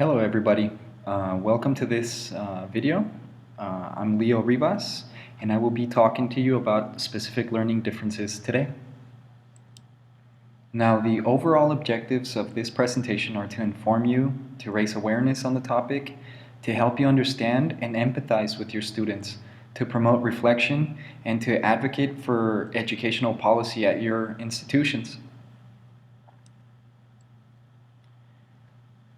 Hello everybody, welcome to this video. I'm Leo Rivas and I will be talking to you about specific learning differences today. Now the overall objectives of this presentation are to inform you, to raise awareness on the topic, to help you understand and empathize with your students, to promote reflection, and to advocate for educational policy at your institutions.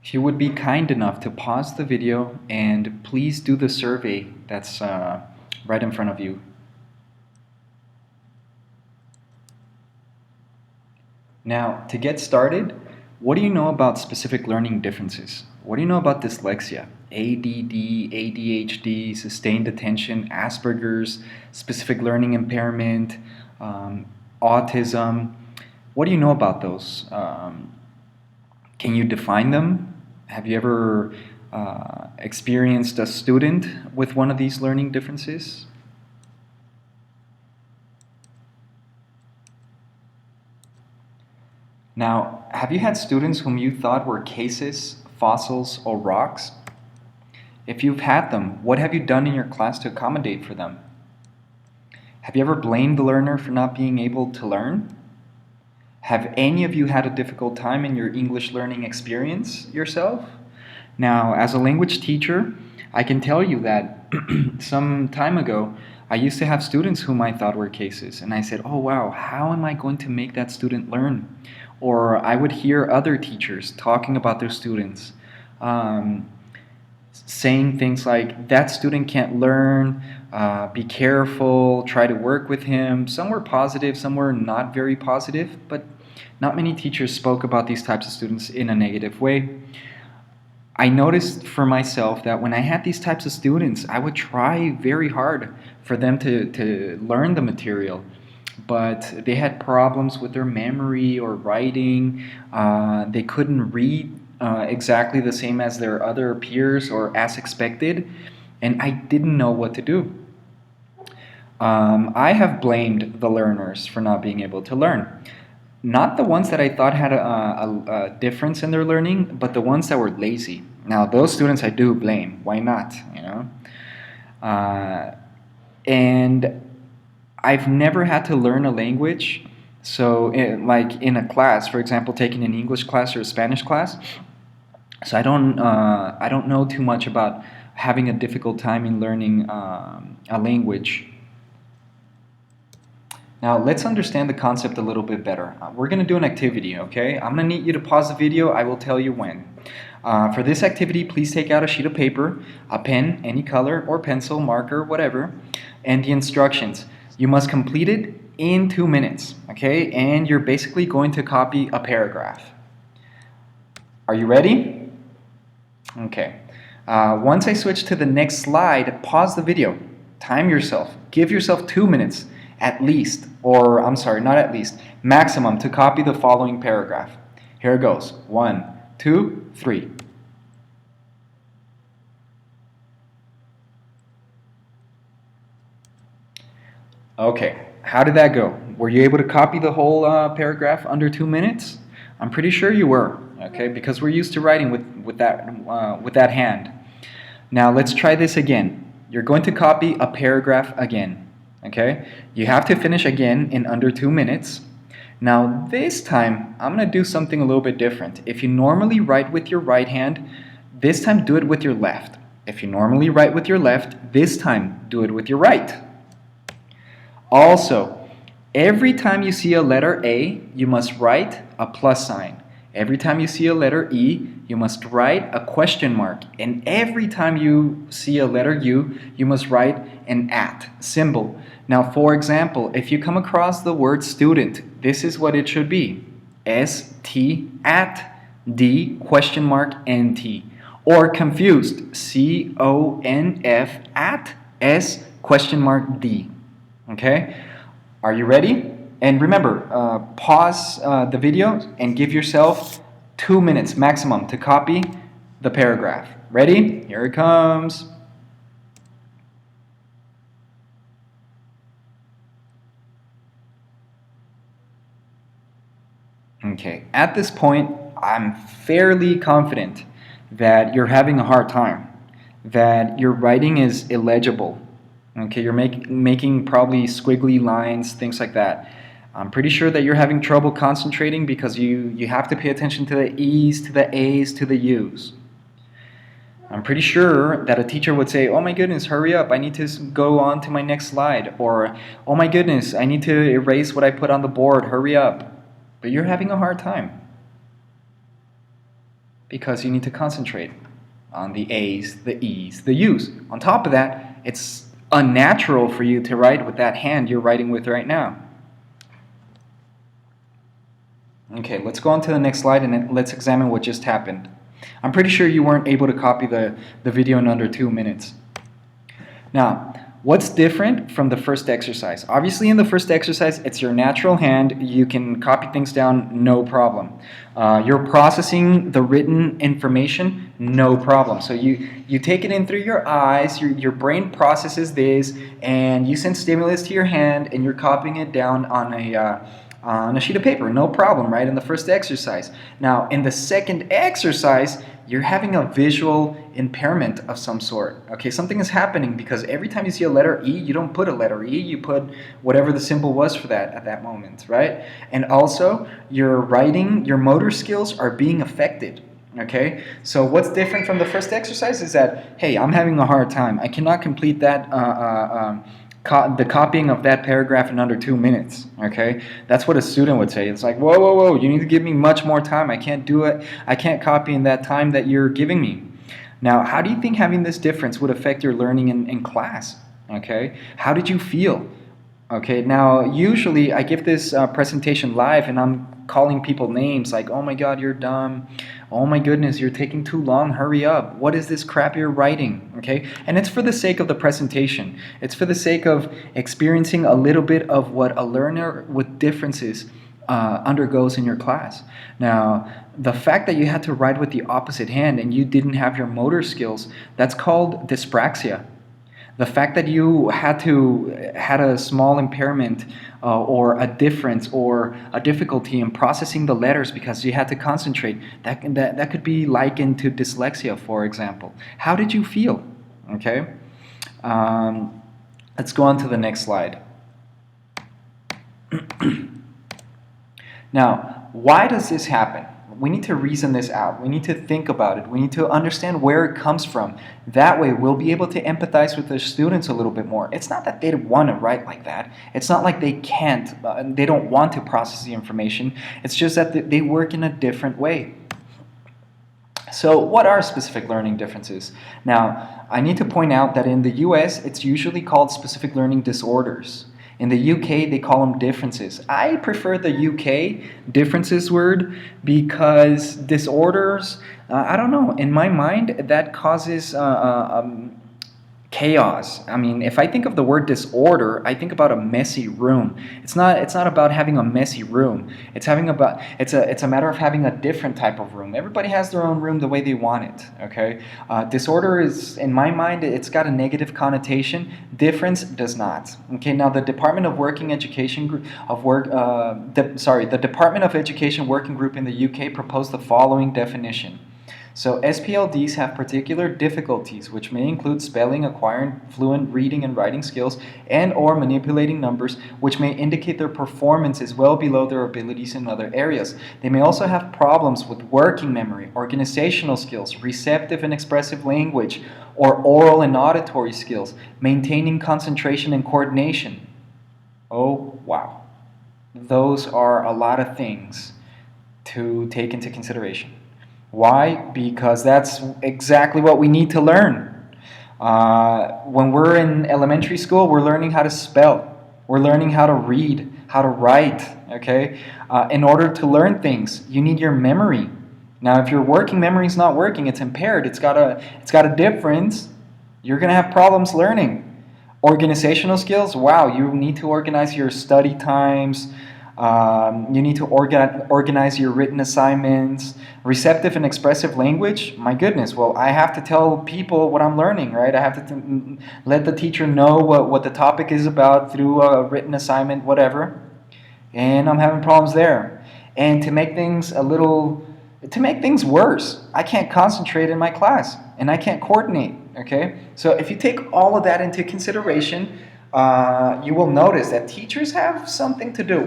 If you would be kind enough to pause the video and please do the survey that's right in front of you. Now, to get started, what do you know about specific learning differences? What do you know about dyslexia? ADD, ADHD, sustained attention, Asperger's, specific learning impairment, autism. What do you know about those? Can you define them? Have you ever experienced a student with one of these learning differences? Now, have you had students whom you thought were cases, fossils, or rocks? If you've had them, what have you done in your class to accommodate for them? Have you ever blamed the learner for not being able to learn? Have any of you had a difficult time in your English learning experience yourself? Now, as a language teacher, I can tell you that some time ago, I used to have students whom I thought were cases, and I said, oh wow, how am I going to make that student learn? Or I would hear other teachers talking about their students, saying things like, that student can't learn, be careful, try to work with him. Some were positive, some were not very positive, but not many teachers spoke about these types of students in a negative way. I noticed for myself that when I had these types of students, I would try very hard for them to learn the material, but they had problems with their memory or writing. They couldn't read exactly the same as their other peers or as expected, and I didn't know what to do. I have blamed the learners for not being able to learn. Not the ones that I thought had a difference in their learning, but the ones that were lazy. Now, those students I do blame. Why not? You know, and I've never had to learn a language. So, like in a class, for example, taking an English class or a Spanish class. So I don't know too much about having a difficult time in learning a language. Now let's understand the concept a little bit better. We're going to do an activity, okay? I'm going to need you to pause the video. I will tell you when. For this activity, please take out a sheet of paper, a pen, any color, or pencil, marker, whatever, and the instructions. You must complete it in 2 minutes, okay? And you're basically going to copy a paragraph. Are you ready? Okay. Once I switch to the next slide, pause the video. Time yourself. Give yourself 2 minutes. At least, or I'm sorry, not at least, maximum to copy the following paragraph. Here it goes. 1, 2, 3. Okay, how did that go? Were you able to copy the whole paragraph under 2 minutes? I'm pretty sure you were, okay, because we're used to writing with that hand. Now let's try this again. You're going to copy a paragraph again. Okay, you have to finish again in under 2 minutes. Now this time I'm going to do something a little bit different. If you normally write with your right hand, this time do it with your left. If you normally write with your left, this time do it with your right. Also, every time you see a letter A, you must write a plus sign. Every time you see a letter E, you must write a question mark. And every time you see a letter U, you must write an @ symbol. Now, for example, if you come across the word student, this is what it should be. ST at D question mark NT. Or confused, CONF at S question mark D. Okay? Are you ready? And remember, pause the video and give yourself 2 minutes maximum to copy the paragraph. Ready? Here it comes. Okay, at this point, I'm fairly confident that you're having a hard time, that your writing is illegible. Okay, you're making probably squiggly lines, things like that. I'm pretty sure that you're having trouble concentrating because you have to pay attention to the E's, to the A's, to the U's. I'm pretty sure that a teacher would say, oh my goodness, hurry up, I need to go on to my next slide. Or, oh my goodness, I need to erase what I put on the board, hurry up. But you're having a hard time because you need to concentrate on the A's, the E's, the U's. On top of that, it's unnatural for you to write with that hand you're writing with right now. Okay, let's go on to the next slide and let's examine what just happened. I'm pretty sure you weren't able to copy the video in under 2 minutes. Now, what's different from the first exercise? Obviously, in the first exercise, it's your natural hand. You can copy things down, no problem. You're processing the written information, no problem. So you take it in through your eyes, your brain processes this, and you send stimulus to your hand, and you're copying it down on a sheet of paper, no problem, right? In the first exercise. Now, in the second exercise, you're having a visual impairment of some sort. Okay, something is happening because every time you see a letter E, you don't put a letter E, you put whatever the symbol was for that at that moment, right? And also, your writing, your motor skills are being affected. Okay, so what's different from the first exercise is that, hey, I'm having a hard time. I cannot complete that the copying of that paragraph in under 2 minutes. Okay, that's what a student would say. It's like, whoa, whoa, whoa, you need to give me much more time. I can't do it. I can't copy in that time that you're giving me. Now, how do you think having this difference would affect your learning in class? Okay, how did you feel? Okay, now usually I give this presentation live and I'm calling people names like, oh my god, you're dumb, oh my goodness, you're taking too long, hurry up, what is this crap you're writing? Okay, and it's for the sake of the presentation. It's for the sake of experiencing a little bit of what a learner with differences undergoes in your class. Now, the fact that you had to write with the opposite hand and you didn't have your motor skills, that's called dyspraxia. The fact that you had a small impairment or a difference or a difficulty in processing the letters because you had to concentrate, that could be likened to dyslexia, for example. How did you feel? Okay, let's go on to the next slide. Now, why does this happen? We need to reason this out. We need to think about it. We need to understand where it comes from. That way, we'll be able to empathize with the students a little bit more. It's not that they don't want to write like that. It's not like they can't, they don't want to process the information. It's just that they work in a different way. So what are specific learning differences? Now, I need to point out that in the US, it's usually called specific learning disorders. In the UK, they call them differences. I prefer the UK differences word because disorders, I don't know, in my mind, that causes chaos. I mean, if I think of the word disorder, I think about a messy room. It's not about having a messy room. It's a matter of having a different type of room. Everybody has their own room the way they want it. Okay, disorder is, in my mind, it's got a negative connotation. Difference does not. Okay, now the Department of Working Education Group the Department of Education Working Group in the UK proposed the following definition. So SPLDs have particular difficulties, which may include spelling, acquiring fluent reading and writing skills, and or manipulating numbers, which may indicate their performance is well below their abilities in other areas. They may also have problems with working memory, organizational skills, receptive and expressive language, or oral and auditory skills, maintaining concentration and coordination. Oh, wow. Those are a lot of things to take into consideration. Why? Because that's exactly what we need to learn. When we're in elementary school, we're learning how to spell. We're learning how to read, how to write, okay? In order to learn things, you need your memory. Now, if your working memory is not working, it's impaired, it's got a difference, you're going to have problems learning. Organizational skills, wow, you need to organize your study times, you need to organize your written assignments. Receptive and expressive language, my goodness, well, I have to tell people what I'm learning, right? I have to let the teacher know what the topic is about through a written assignment, whatever. And I'm having problems there. And to make things a little To make things worse, I can't concentrate in my class and I can't coordinate. Okay, so if you take all of that into consideration, you will notice that teachers have something to do.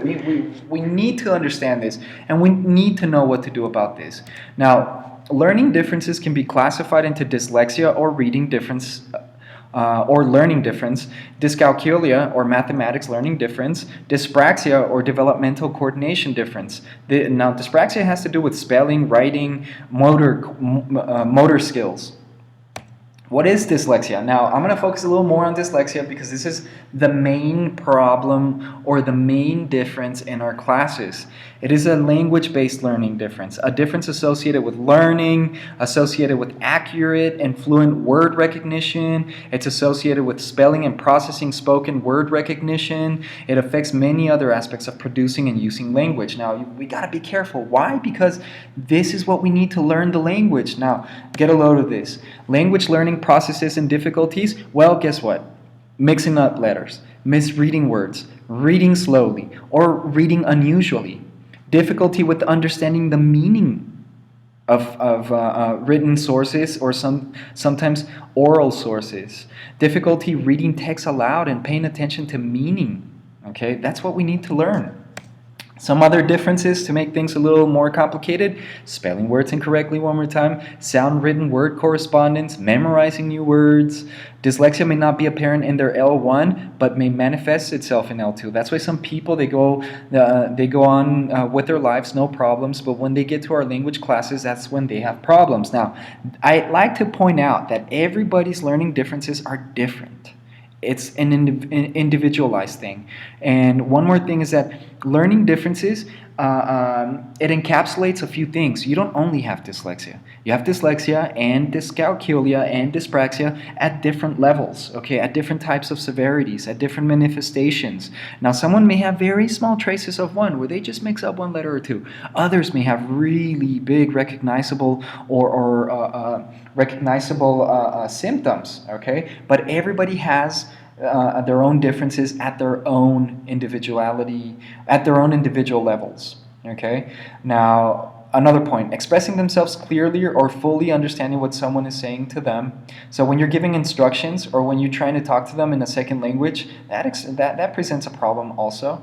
We need to understand this, and we need to know what to do about this. Now, learning differences can be classified into dyslexia or reading difference, or learning difference, dyscalculia or mathematics learning difference, dyspraxia or developmental coordination difference. Now, dyspraxia has to do with spelling, writing, motor skills. What is dyslexia? Now, I'm going to focus a little more on dyslexia because this is the main problem or the main difference in our classes. It is a language-based learning difference, a difference associated with learning, associated with accurate and fluent word recognition. It's associated with spelling and processing spoken word recognition. It affects many other aspects of producing and using language. Now, we got to be careful. Why? Because this is what we need to learn the language. Now, get a load of this. Language learning processes and difficulties, well, guess what? Mixing up letters, misreading words, reading slowly, or reading unusually. Difficulty with understanding the meaning of written sources or sometimes oral sources. Difficulty reading text aloud and paying attention to meaning. Okay, that's what we need to learn. Some other differences to make things a little more complicated: spelling words incorrectly one more time, sound written word correspondence, memorizing new words. Dyslexia may not be apparent in their L1, but may manifest itself in L2. That's why some people, they go on with their lives, no problems, but when they get to our language classes, that's when they have problems. Now, I like to point out that everybody's learning differences are different. It's an individualized thing. And one more thing is that learning differences, it encapsulates a few things. You don't only have dyslexia. You have dyslexia and dyscalculia and dyspraxia at different levels, okay, at different types of severities, at different manifestations. Now, someone may have very small traces of one where they just mix up one letter or two. Others may have really big recognizable recognizable symptoms, okay? But everybody has their own differences at their own individuality, at their own individual levels, okay? Now, another point, expressing themselves clearly or fully understanding what someone is saying to them. So when you're giving instructions or when you're trying to talk to them in a second language, that presents a problem also.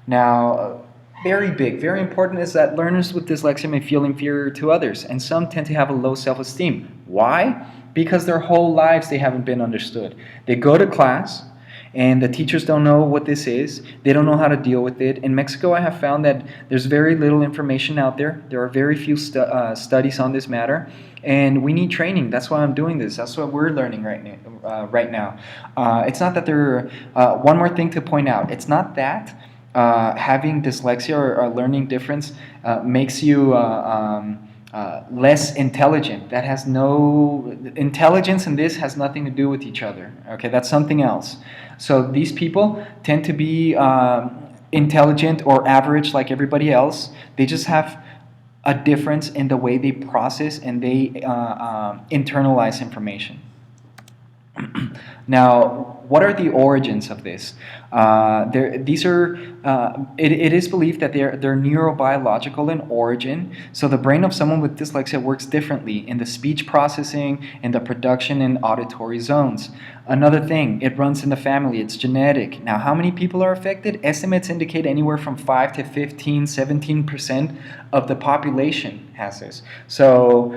Now, very big, very important is that learners with dyslexia may feel inferior to others, and some tend to have a low self-esteem. Why? Because their whole lives they haven't been understood. They go to class, and the teachers don't know what this is. They don't know how to deal with it. In Mexico, I have found that there's very little information out there. There are very few studies on this matter, and we need training. That's why I'm doing this. That's what we're learning right now. It's not that there. One more thing to point out. It's not that having dyslexia or a learning difference makes you less intelligent. That has no intelligence, and this has nothing to do with each other. Okay, that's something else. So these people tend to be intelligent or average like everybody else. They just have a difference in the way they process and they internalize information. Now, what are the origins of this? These are. It is believed that they're neurobiological in origin. So the brain of someone with dyslexia works differently in the speech processing and the production and auditory zones. Another thing, it runs in the family. It's genetic. Now, how many people are affected? Estimates indicate anywhere from 5 to 15, 17% of the population has this. So,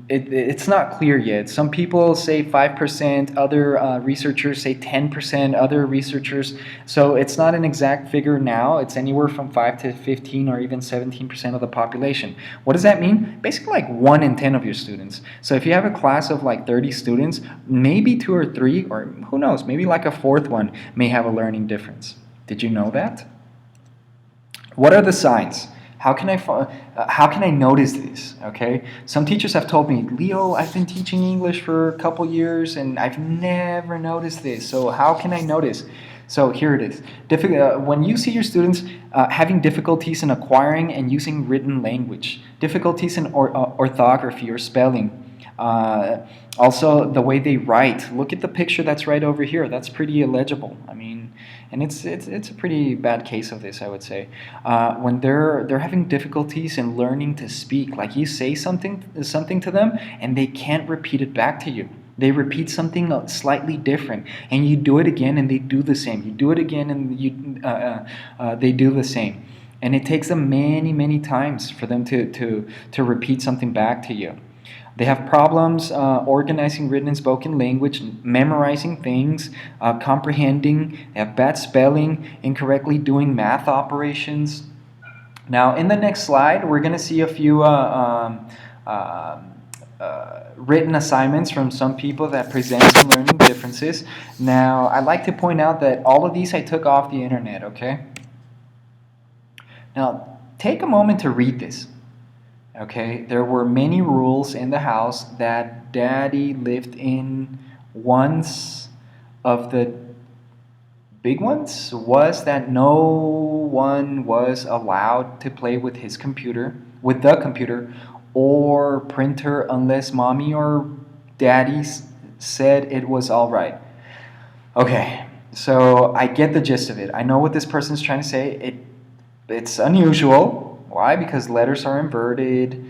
it's not clear yet. Some people say 5%, other researchers say 10%, other researchers. So it's not an exact figure now. It's anywhere from 5 to 15 or even 17% of the population. What does that mean? Basically like 1 in 10 of your students. So if you have a class of like 30 students, maybe 2 or 3, or who knows, maybe like a fourth one may have a learning difference. Did you know that? What are the signs? How can I notice this? Okay, some teachers have told me, Leo, I've been teaching English for a couple years and I've never noticed this. So how can I notice? So here it is. When you see your students having difficulties in acquiring and using written language, difficulties in orthography or spelling, Also, the way they write. Look at the picture that's right over here. That's pretty illegible. I mean, and it's a pretty bad case of this, I would say. When they're having difficulties in learning to speak, like you say something to them, and they can't repeat it back to you. They repeat something slightly different, and you do it again, and they do the same. You do it again, and they do the same. And it takes them many, many times for them to repeat something back to you. They have problems organizing written and spoken language, memorizing things, comprehending. They have bad spelling, incorrectly doing math operations. Now, in the next slide, we're going to see a few written assignments from some people that present some learning differences. Now, I'd like to point out that all of these I took off the internet, okay? Now, take a moment to read this. Okay, there were many rules in the house that Daddy lived in. Once of the big ones was that no one was allowed to play with the computer or printer unless Mommy or Daddy said it was all right. Okay, so I get the gist of it. I know what this person's trying to say. It's unusual. Why? Because letters are inverted.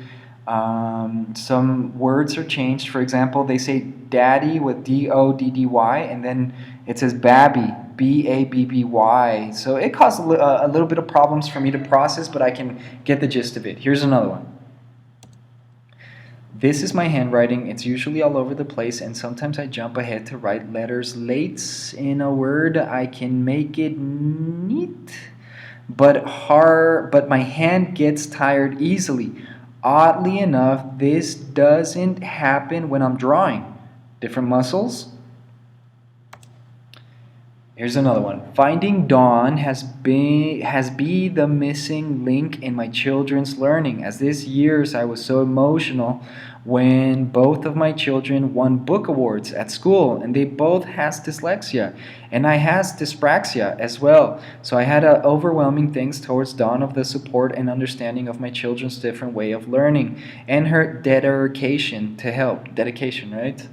Some words are changed. For example, they say daddy with D-O-D-D-Y, and then it says babby, B-A-B-B-Y. So it caused a little bit of problems for me to process, but I can get the gist of it. Here's another one. This is my handwriting. It's usually all over the place, and sometimes I jump ahead to write letters late in a word. I can make it neat, but my hand gets tired easily. Oddly enough, this doesn't happen when I'm drawing. Different muscles. Here's another one. Finding Dawn has been the missing link in my children's learning. As this years I was so emotional when both of my children won book awards at school, and they both has dyslexia, and I has dyspraxia as well. So I had overwhelming things towards Dawn of the support and understanding of my children's different way of learning and her dedication to help. Dedication, right?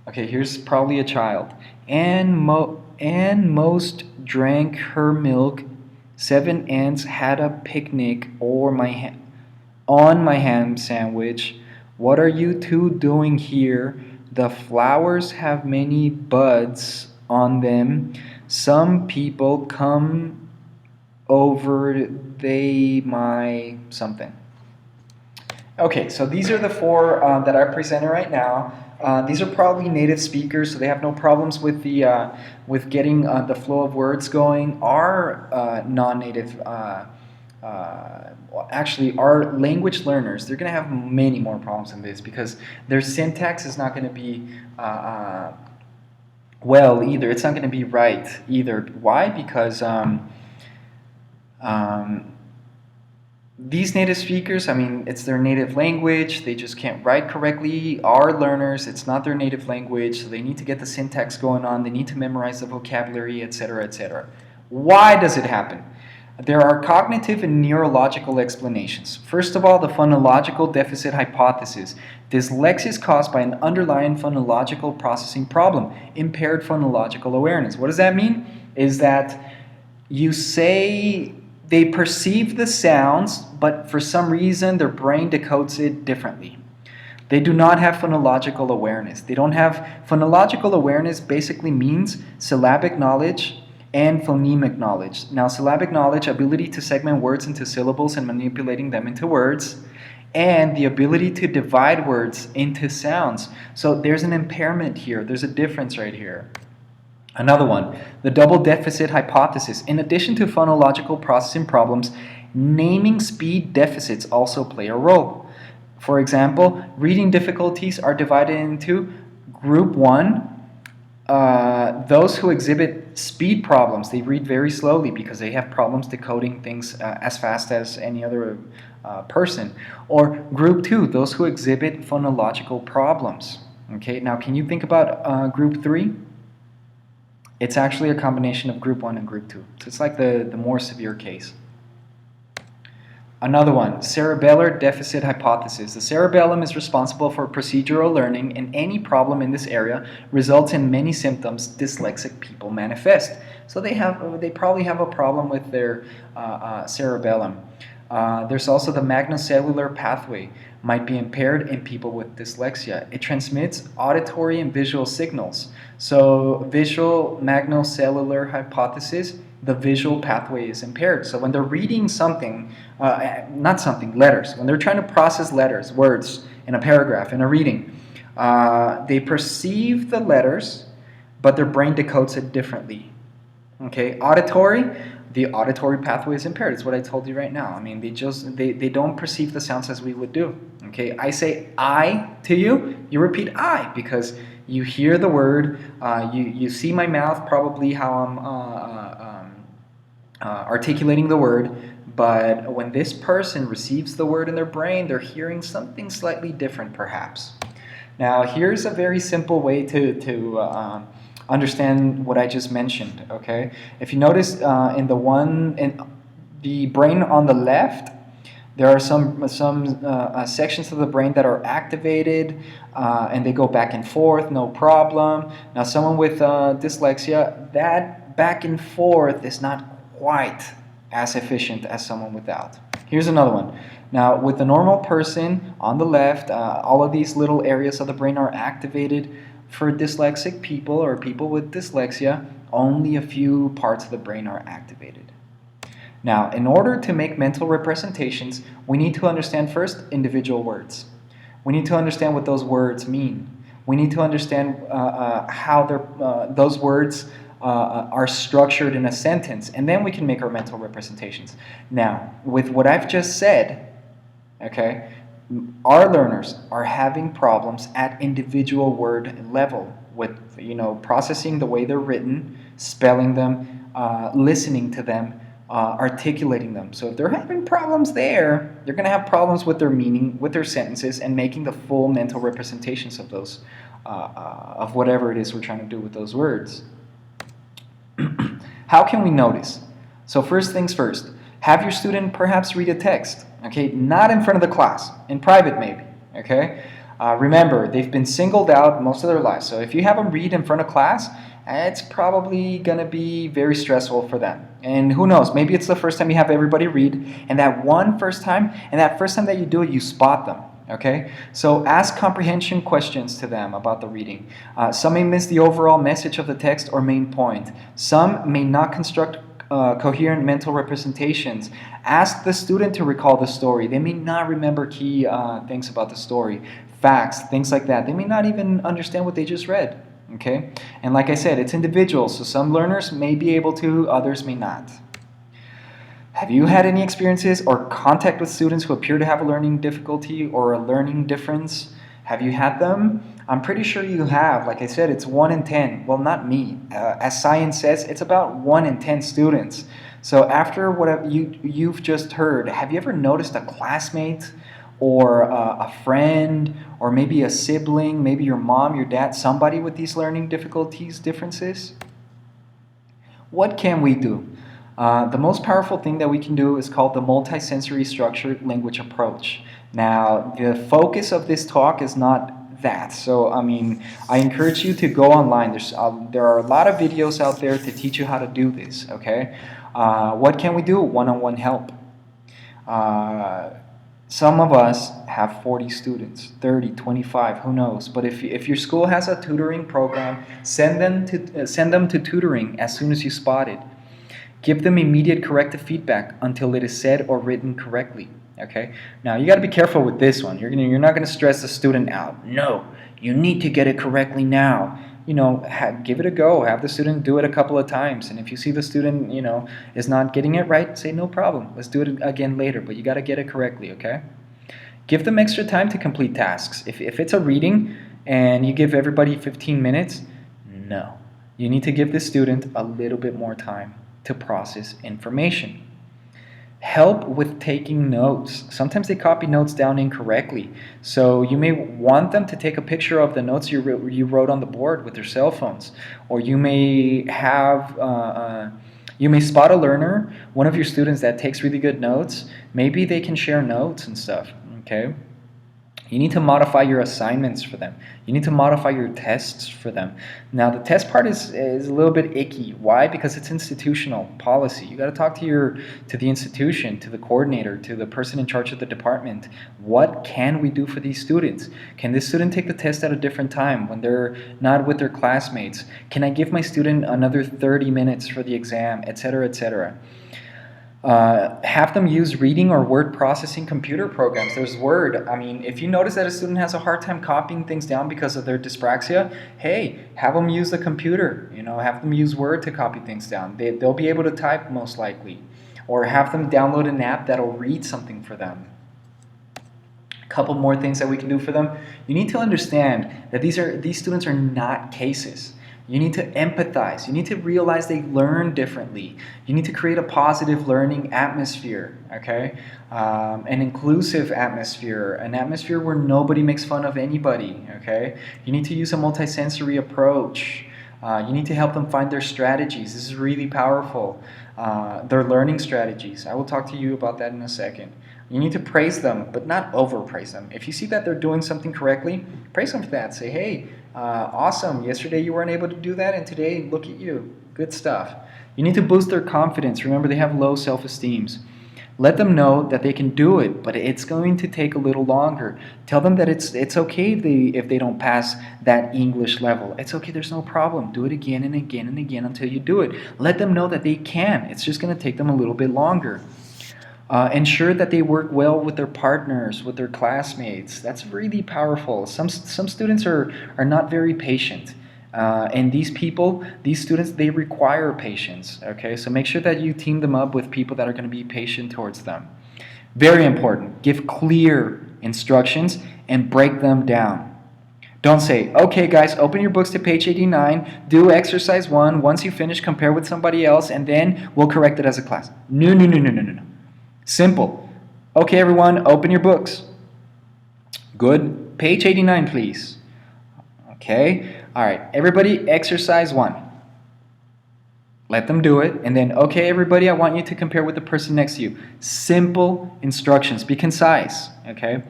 Okay, here's probably a child. And most drank her milk. 7 ants had a picnic on my ham sandwich. What are you two doing here? The flowers have many buds on them. Some people come over, they my something. Okay, so these are the 4 that I presented right now. These are probably native speakers, so they have no problems with the with getting the flow of words going. Our non-native, actually, our language learners, they're going to have many more problems than this because their syntax is not going to be well either. It's not going to be right either. Why? Because these native speakers, I mean, it's their native language. They just can't write correctly. Our learners, it's not their native language, so they need to get the syntax going on. They need to memorize the vocabulary, etc., etc. Why does it happen? There are cognitive and neurological explanations. First of all, the phonological deficit hypothesis. Dyslexia is caused by an underlying phonological processing problem, impaired phonological awareness. What does that mean? Is that you say they perceive the sounds, but for some reason their brain decodes it differently. They do not have phonological awareness. They don't have phonological awareness basically means syllabic knowledge and phonemic knowledge. Now, syllabic knowledge, ability to segment words into syllables and manipulating them into words, and the ability to divide words into sounds. So there's an impairment here. There's a difference right here. Another one, the double deficit hypothesis. In addition to phonological processing problems, naming speed deficits also play a role. For example, reading difficulties are divided into group 1, those who exhibit speed problems. They read very slowly because they have problems decoding things as fast as any other person. Or group 2, those who exhibit phonological problems. Okay, now can you think about group 3? It's actually a combination of group 1 and group 2. So it's like the more severe case. Another one, cerebellar deficit hypothesis. The cerebellum is responsible for procedural learning, and any problem in this area results in many symptoms dyslexic people manifest. So they probably have a problem with their cerebellum. There's also the magnocellular pathway might be impaired in people with dyslexia. It transmits auditory and visual signals. So visual magnocellular hypothesis, the visual pathway is impaired. So when they're reading something, not something, letters, when they're trying to process letters, words in a paragraph, in a reading, they perceive the letters, but their brain decodes it differently. Okay, auditory, the auditory pathway is impaired. It's what I told you right now. I mean, they don't perceive the sounds as we would do. Okay, I say I to you, you repeat I because you hear the word, you see my mouth, probably how I'm articulating the word, but when this person receives the word in their brain, they're hearing something slightly different perhaps. Now, here's a very simple way to understand what I just mentioned. Okay, if you notice in the brain on the left, there are some sections of the brain that are activated and they go back and forth, no problem. Now, someone with dyslexia, that back and forth is not quite as efficient as someone without. Here's another one. Now, with the normal person on the left, all of these little areas of the brain are activated. For dyslexic people or people with dyslexia, only a few parts of the brain are activated. Now, in order to make mental representations, we need to understand first individual words. We need to understand what those words mean. We need to understand how those words are structured in a sentence, and then we can make our mental representations. Now, with what I've just said, okay, our learners are having problems at individual word level with, processing the way they're written, spelling them, listening to them, articulating them. So if they're having problems there, they're going to have problems with their meaning, with their sentences, and making the full mental representations of those, of whatever it is we're trying to do with those words. How can we notice? So first things first, have your student perhaps read a text. Okay, not in front of the class, in private maybe. Okay, remember they've been singled out most of their lives. So if you have them read in front of class, it's probably going to be very stressful for them. And who knows, maybe it's the first time you have everybody read, and that first time that you do it, you spot them. Okay, so ask comprehension questions to them about the reading. Some may miss the overall message of the text or main point. Some may not construct coherent mental representations. Ask the student to recall the story. They may not remember key things about the story, facts, things like that. They may not even understand what they just read. Okay, and like I said, it's individual, so some learners may be able to, others may not. Have you had any experiences or contact with students who appear to have a learning difficulty or a learning difference? Have you had them? I'm pretty sure you have. Like I said, it's 1 in 10. Well, not me. As science says, it's about 1 in 10 students. So after what you've just heard, have you ever noticed a classmate or a friend or maybe a sibling, maybe your mom, your dad, somebody with these learning difficulties, differences? What can we do? The most powerful thing that we can do is called the multisensory structured language approach. Now, the focus of this talk is not that. So, I encourage you to go online. There are a lot of videos out there to teach you how to do this, okay? What can we do? One-on-one help. Some of us have 40 students, 30, 25, who knows? But if your school has a tutoring program, send them to tutoring as soon as you spot it. Give them immediate corrective feedback until it is said or written correctly. Okay. Now you got to be careful with this one. You're not going to stress the student out. No, you need to get it correctly now. Give it a go. Have the student do it a couple of times, and if you see the student, is not getting it right, say no problem. Let's do it again later. But you got to get it correctly. Okay. Give them extra time to complete tasks. If it's a reading and you give everybody 15 minutes, no, you need to give the student a little bit more time to process information. Help with taking notes. Sometimes they copy notes down incorrectly. So you may want them to take a picture of the notes you wrote on the board with their cell phones. Or you may have You may spot a learner, one of your students that takes really good notes. Maybe they can share notes and stuff, okay? You need to modify your assignments for them. You need to modify your tests for them. Now, the test part is a little bit icky. Why? Because it's institutional policy. You got to talk to the institution, to the coordinator, to the person in charge of the department. What can we do for these students? Can this student take the test at a different time when they're not with their classmates? Can I give my student another 30 minutes for the exam, etc., etc.? Have them use reading or word processing computer programs. There's Word. I mean, if you notice that a student has a hard time copying things down because of their dyspraxia, hey, have them use the computer. Have them use Word to copy things down. They'll be able to type most likely. Or have them download an app that'll read something for them. A couple more things that we can do for them. You need to understand that these students are not cases. You need to empathize. You need to realize they learn differently. You need to create a positive learning atmosphere, okay? An inclusive atmosphere, an atmosphere where nobody makes fun of anybody, okay? You need to use a multisensory approach. You need to help them find their strategies. This is really powerful. Their learning strategies. I will talk to you about that in a second. You need to praise them, but not overpraise them. If you see that they're doing something correctly, praise them for that. Say, hey, awesome. Yesterday you weren't able to do that, and today, look at you. Good stuff. You need to boost their confidence. Remember, they have low self-esteem. Let them know that they can do it, but it's going to take a little longer. Tell them that it's okay if they don't pass that English level. It's okay, there's no problem. Do it again and again and again until you do it. Let them know that they can. It's just going to take them a little bit longer. Ensure that they work well with their partners, with their classmates. That's really powerful. Some students are not very patient. And these students, they require patience. Okay, so make sure that you team them up with people that are going to be patient towards them. Very important. Give clear instructions and break them down. Don't say, okay guys, open your books to page 89, do exercise 1, once you finish, compare with somebody else, and then we'll correct it as a class. No, no, no, no, no, no, no. Simple. Okay, everyone, open your books. Good. Page 89, please. Okay. All right. Everybody, exercise 1. Let them do it. And then, okay, everybody, I want you to compare with the person next to you. Simple instructions. Be concise. Okay.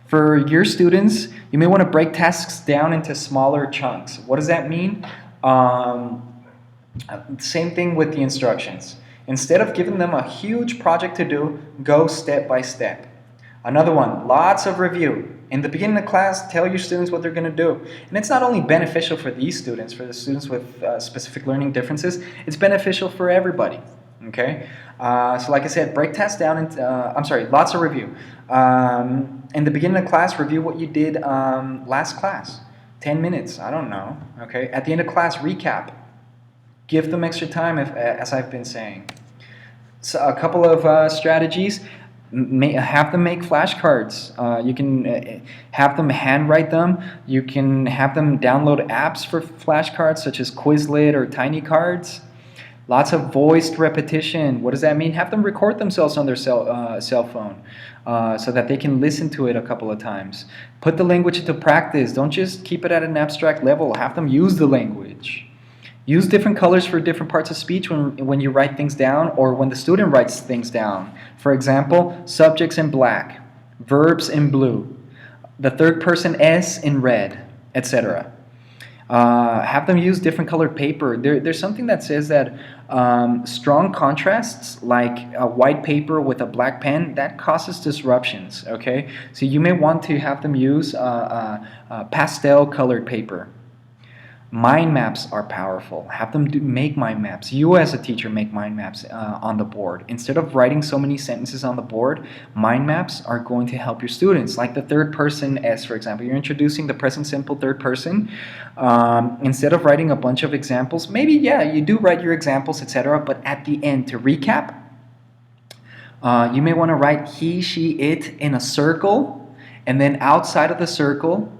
For your students, you may want to break tasks down into smaller chunks. What does that mean? Same thing with the instructions. Instead of giving them a huge project to do, go step by step. Another one, lots of review. In the beginning of class, tell your students what they're going to do. And it's not only beneficial for these students, for the students with specific learning differences, it's beneficial for everybody. Okay? So like I said, break tasks down into, lots of review. In the beginning of class, review what you did last class. 10 minutes, I don't know. Okay? At the end of class, recap. Give them extra time, as I've been saying. So a couple of strategies. Have them make flashcards. You can have them handwrite them. You can have them download apps for flashcards such as Quizlet or Tiny Cards. Lots of voiced repetition. What does that mean? Have them record themselves on their cell phone so that they can listen to it a couple of times. Put the language into practice. Don't just keep it at an abstract level. Have them use the language. Use different colors for different parts of speech when you write things down or when the student writes things down. For example, subjects in black, verbs in blue, the third person S in red, etc. Have them use different colored paper. There's something that says that strong contrasts, like a white paper with a black pen, that causes disruptions, okay? So you may want to have them use pastel colored paper. Mind maps are powerful. Have them make mind maps. You as a teacher make mind maps on the board. Instead of writing so many sentences on the board, mind maps are going to help your students. Like the third person S, for example. You're introducing the present simple third person. Instead of writing a bunch of examples, maybe, yeah, you do write your examples, etc. But at the end, to recap, you may want to write he, she, it in a circle. And then outside of the circle,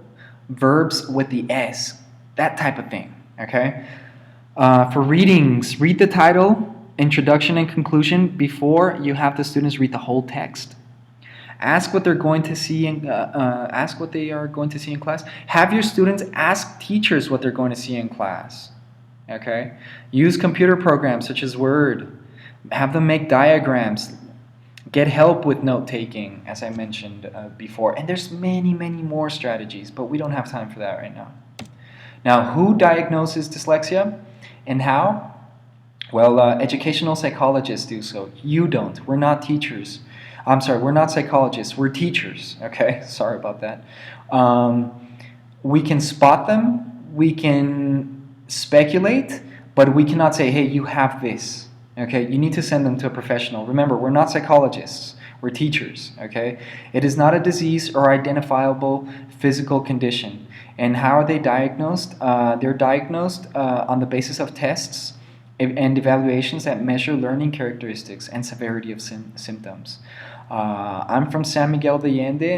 verbs with the S. That type of thing, okay? For readings, read the title, introduction and conclusion before you have the students read the whole text. Ask what they're going to see ask what they are going to see in class. Have your students ask teachers what they're going to see in class. Okay? Use computer programs such as Word. Have them make diagrams. Get help with note taking, as I mentioned before. And there's many, many more strategies, but we don't have time for that right now. Now, who diagnoses dyslexia and how? Well, educational psychologists do so. You don't. We're not teachers. I'm sorry, we're not psychologists. We're teachers. Okay, sorry about that. We can spot them. We can speculate, but we cannot say, hey, you have this. Okay, you need to send them to a professional. Remember, we're not psychologists. We're teachers. Okay, it is not a disease or identifiable physical condition. And how are they diagnosed? They're diagnosed on the basis of tests and evaluations that measure learning characteristics and severity of symptoms. I'm from San Miguel de Allende,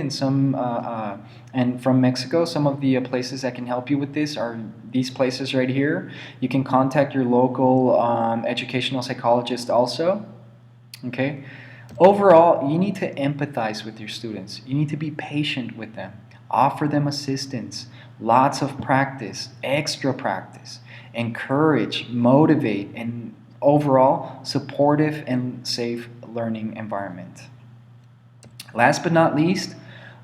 and from Mexico. Some of the places that can help you with this are these places right here. You can contact your local educational psychologist also. Okay. Overall, you need to empathize with your students. You need to be patient with them. Offer them assistance, lots of practice, extra practice. Encourage, motivate, and overall supportive and safe learning environment. Last but not least,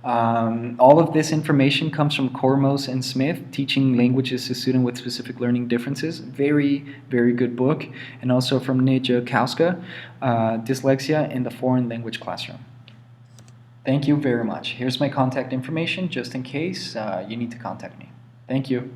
all of this information comes from Kormos and Smith, Teaching Languages to Students with Specific Learning Differences. Very, very good book. And also from Nija Kauska, Dyslexia in the Foreign Language Classroom. Thank you very much. Here's my contact information just in case you need to contact me. Thank you.